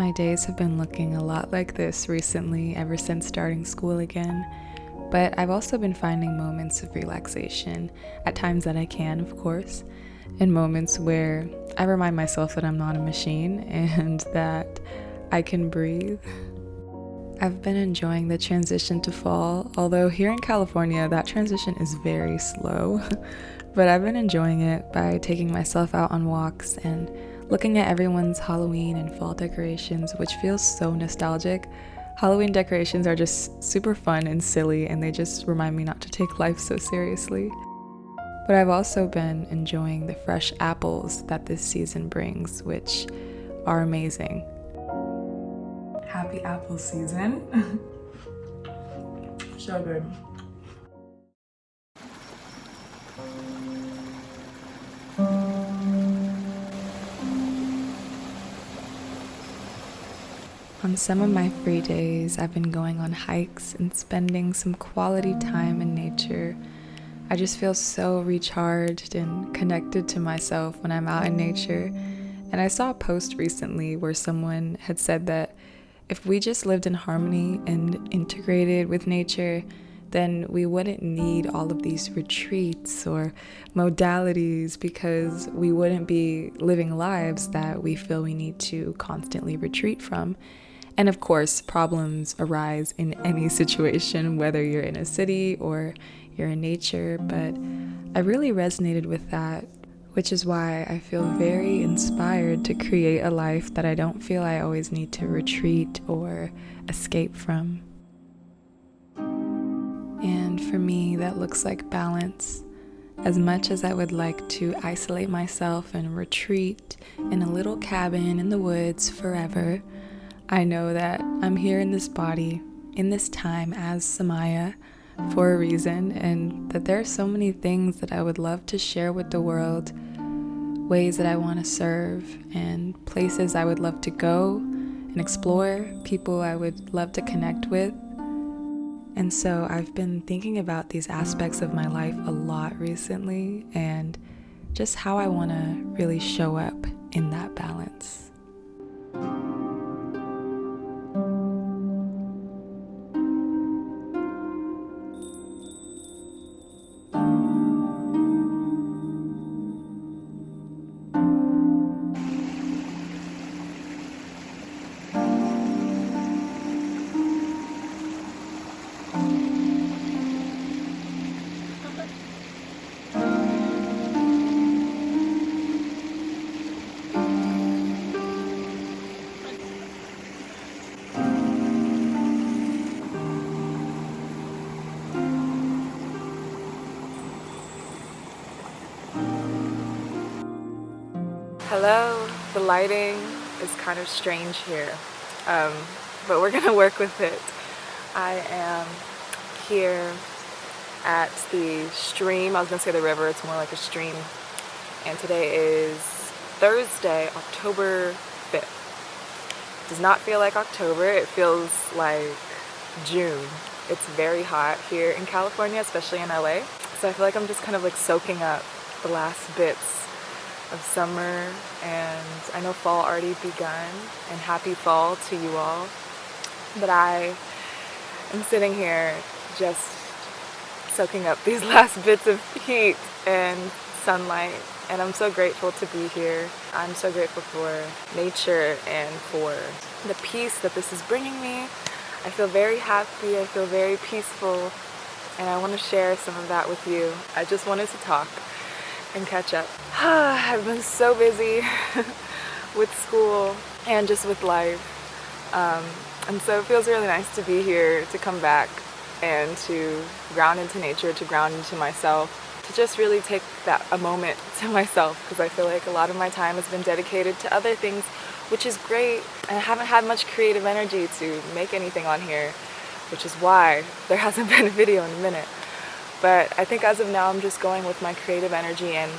my days have been looking a lot like this recently, ever since starting school again. But I've also been finding moments of relaxation, at times that I can, of course, and moments where I remind myself that I'm not a machine and that I can breathe. I've been enjoying the transition to fall, although here in California, that transition is very slow. But I've been enjoying it by taking myself out on walks and looking at everyone's Halloween and fall decorations, which feels so nostalgic. Halloween decorations are just super fun and silly, and they just remind me not to take life so seriously. But I've also been enjoying the fresh apples that this season brings, which are amazing. Happy apple season. So good. On some of my free days, I've been going on hikes and spending some quality time in nature. I just feel so recharged and connected to myself when I'm out in nature. And I saw a post recently where someone had said that if we just lived in harmony and integrated with nature, then we wouldn't need all of these retreats or modalities, because we wouldn't be living lives that we feel we need to constantly retreat from. And of course, problems arise in any situation, whether you're in a city or you're in nature, but I really resonated with that, which is why I feel very inspired to create a life that I don't feel I always need to retreat or escape from. And for me, that looks like balance. As much as I would like to isolate myself and retreat in a little cabin in the woods forever, I know that I'm here in this body, in this time as Samaya, for a reason, and that there are so many things that I would love to share with the world, ways that I want to serve, and places I would love to go and explore, people I would love to connect with. And so I've been thinking about these aspects of my life a lot recently, and just how I want to really show up in that balance. Hello, the lighting is kind of strange here, but we're gonna work with it. I am here at the stream. I was gonna say the river, it's more like a stream. And today is Thursday, October 5th. Does not feel like October, it feels like June. It's very hot here in California, especially in LA. So I feel like I'm just kind of like soaking up the last bits of summer, and I know fall already begun, and happy fall to you all. But I am sitting here just soaking up these last bits of heat and sunlight, and I'm so grateful to be here. I'm so grateful for nature and for the peace that this is bringing me. I feel very happy, I feel very peaceful, and I want to share some of that with you. I just wanted to talk and catch up. I've been so busy with school and just with life, and so it feels really nice to be here, to come back and to ground into nature, to ground into myself, to just really take a moment to myself, because I feel like a lot of my time has been dedicated to other things, which is great, and I haven't had much creative energy to make anything on here, which is why there hasn't been a video in a minute. But I think as of now, I'm just going with my creative energy, and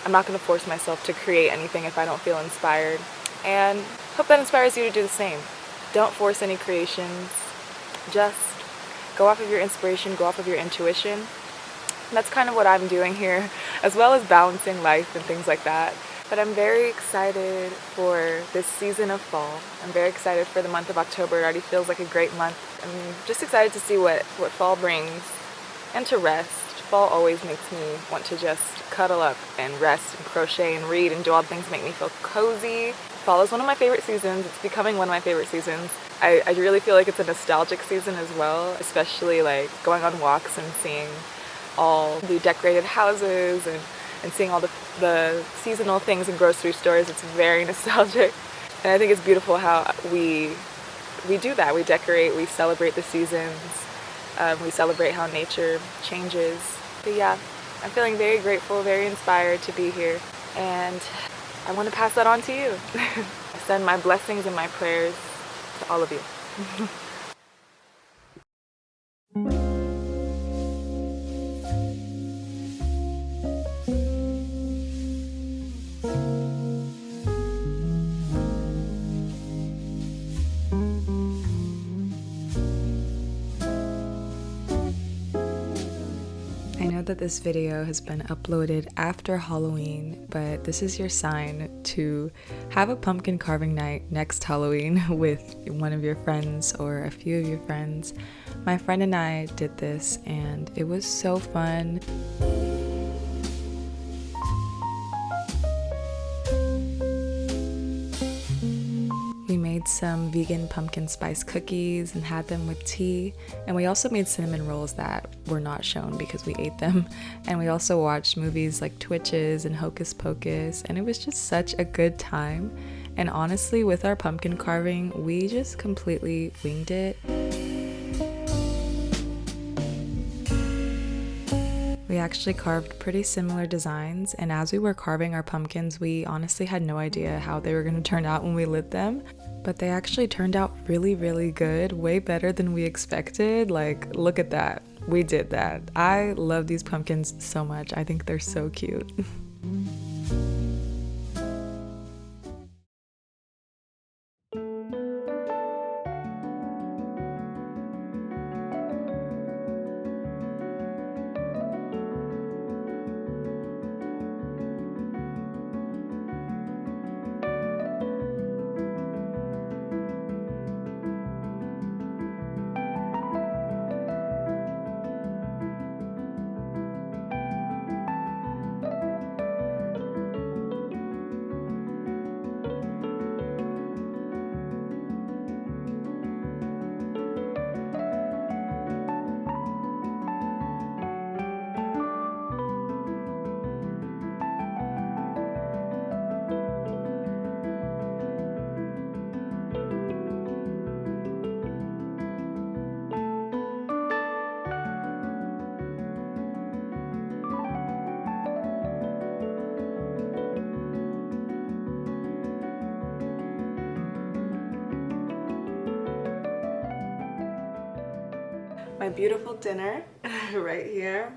I'm not going to force myself to create anything if I don't feel inspired. And hope that inspires you to do the same. Don't force any creations. Just go off of your inspiration, go off of your intuition. And that's kind of what I'm doing here, as well as balancing life and things like that. But I'm very excited for this season of fall. I'm very excited for the month of October. It already feels like a great month. I'm just excited to see what fall brings and to rest. Fall always makes me want to just cuddle up and rest and crochet and read and do all the things that make me feel cozy. Fall is one of my favorite seasons. It's becoming one of my favorite seasons. I really feel like it's a nostalgic season as well, especially like going on walks and seeing all the decorated houses and seeing all the seasonal things in grocery stores. It's very nostalgic. And I think it's beautiful how we do that. We decorate, we celebrate the seasons, we celebrate how nature changes. But yeah, I'm feeling very grateful, very inspired to be here. And I want to pass that on to you. I send my blessings and my prayers to all of you. I know that this video has been uploaded after Halloween, but this is your sign to have a pumpkin carving night next Halloween with one of your friends or a few of your friends. My friend and I did this and it was so fun. We made some vegan pumpkin spice cookies and had them with tea, and we also made cinnamon rolls that were not shown because we ate them. And we also watched movies like Twitches and Hocus Pocus, and it was just such a good time. And honestly, with our pumpkin carving, we just completely winged it. We actually carved pretty similar designs, and as we were carving our pumpkins, we honestly had no idea how they were going to turn out when we lit them. But they actually turned out really, really good, way better than we expected. Like, look at that. We did that. I love these pumpkins so much. I think they're so cute. My beautiful dinner right here.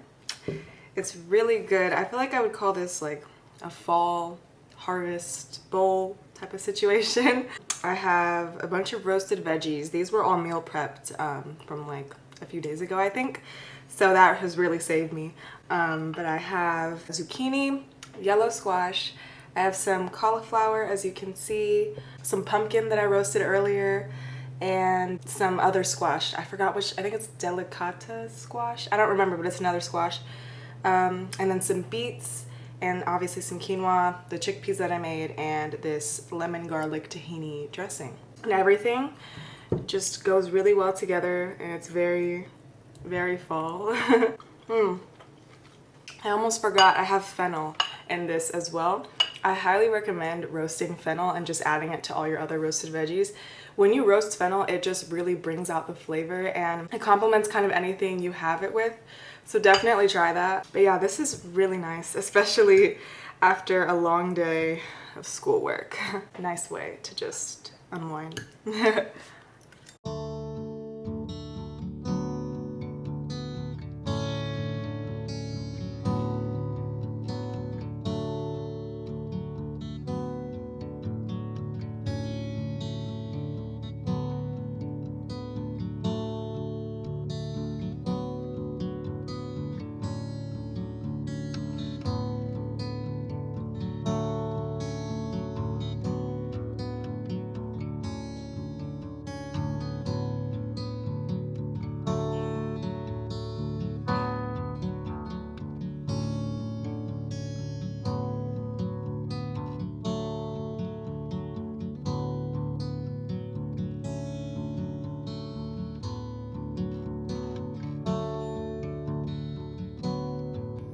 It's really good. I feel like I would call this like a fall harvest bowl type of situation. I have a bunch of roasted veggies. These were all meal prepped from like a few days ago, I think. So that has really saved me. But I have zucchini, yellow squash. I have some cauliflower, as you can see, some pumpkin that I roasted earlier, and some other squash. I forgot which, I think it's delicata squash. I don't remember, but it's another squash. And then some beets, and obviously some quinoa, the chickpeas that I made, and this lemon garlic tahini dressing. And everything just goes really well together, and it's very, very fall. I almost forgot I have fennel in this as well. I highly recommend roasting fennel and just adding it to all your other roasted veggies. When you roast fennel, it just really brings out the flavor and it complements kind of anything you have it with. So definitely try that. But yeah, this is really nice, especially after a long day of schoolwork. Nice way to just unwind.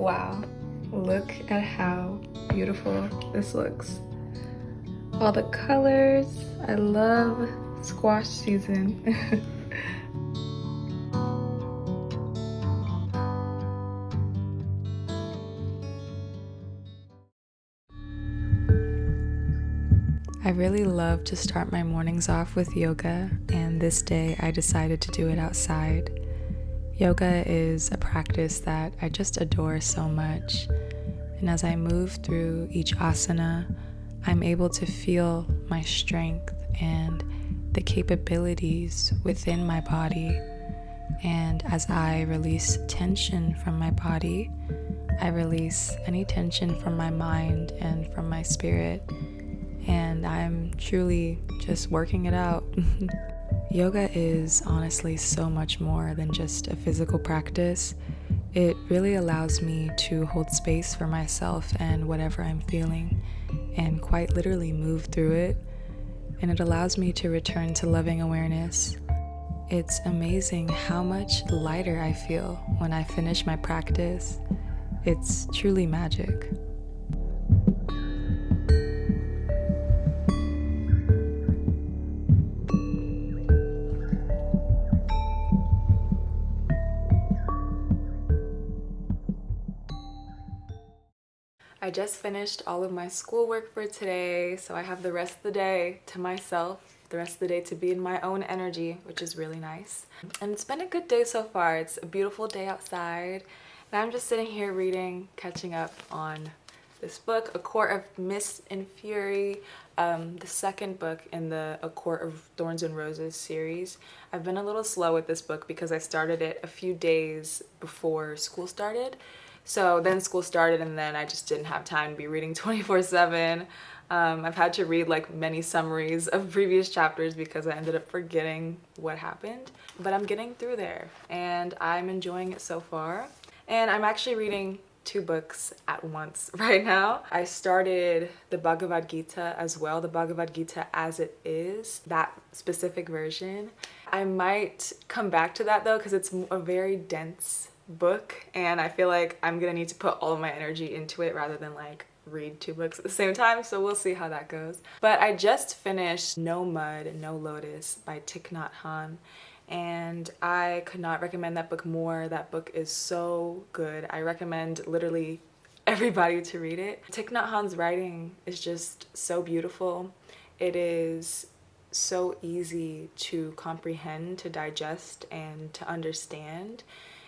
Wow, look at how beautiful this looks. All the colors. I love squash season. I really love to start my mornings off with yoga, and this day I decided to do it outside. Yoga is a practice that I just adore so much, and as I move through each asana, I'm able to feel my strength and the capabilities within my body. And as I release tension from my body, I release any tension from my mind and from my spirit, and I'm truly just working it out. Yoga is honestly so much more than just a physical practice. It really allows me to hold space for myself and whatever I'm feeling, and quite literally move through it. And it allows me to return to loving awareness. It's amazing how much lighter I feel when I finish my practice. It's truly magic. I just finished all of my schoolwork for today, so I have the rest of the day to myself, the rest of the day to be in my own energy, which is really nice. And it's been a good day so far. It's a beautiful day outside, and I'm just sitting here reading, catching up on this book, A Court of Mist and Fury, the second book in the A Court of Thorns and Roses series. I've been a little slow with this book because I started it a few days before school started. So then school started, and then I just didn't have time to be reading 24/7. I've had to read like many summaries of previous chapters because I ended up forgetting what happened. But I'm getting through there, and I'm enjoying it so far. And I'm actually reading 2 books at once right now. I started the Bhagavad Gita as well, the Bhagavad Gita as it is, that specific version. I might come back to that though because it's a very dense book, and I feel like I'm gonna need to put all of my energy into it rather than like read 2 books at the same time, so we'll see how that goes. But I just finished No Mud, No Lotus by Thich Nhat Hanh, and I could not recommend that book more. That book is so good. I recommend literally everybody to read it. Thich Nhat Hanh's writing is just so beautiful. It is so easy to comprehend, to digest, and to understand.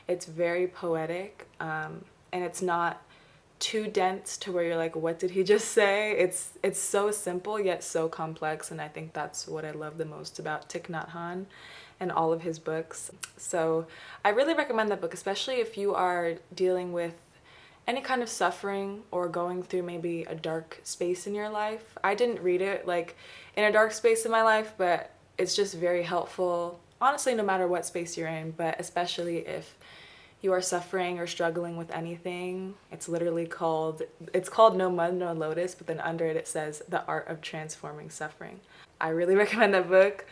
It's very poetic, and it's not too dense to where you're like, what did he just say? It's so simple yet so complex, and I think that's what I love the most about Thich Nhat Hanh and all of his books. So I really recommend that book, especially if you are dealing with any kind of suffering or going through maybe a dark space in your life. I didn't read it like in a dark space in my life, but it's just very helpful, honestly, no matter what space you're in, but especially if you are suffering or struggling with anything. It's called No Mud, No Lotus, but then under it, it says The Art of Transforming Suffering. I really recommend that book,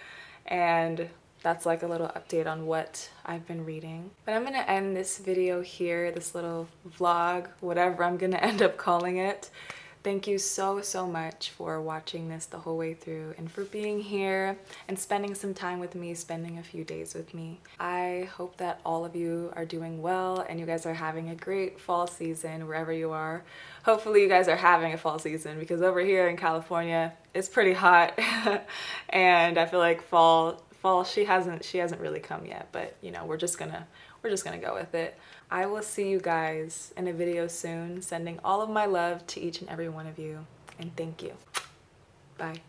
and that's like a little update on what I've been reading. But I'm gonna end this video here, this little vlog, whatever I'm gonna end up calling it. Thank you so much for watching this the whole way through and for being here and spending some time with me, spending a few days with me. I hope that all of you are doing well and you guys are having a great fall season wherever you are. Hopefully you guys are having a fall season, because over here in California it's pretty hot and I feel like fall she hasn't really come yet, but you know, we're just gonna go with it. I will see you guys in a video soon, sending all of my love to each and every one of you, and thank you. Bye.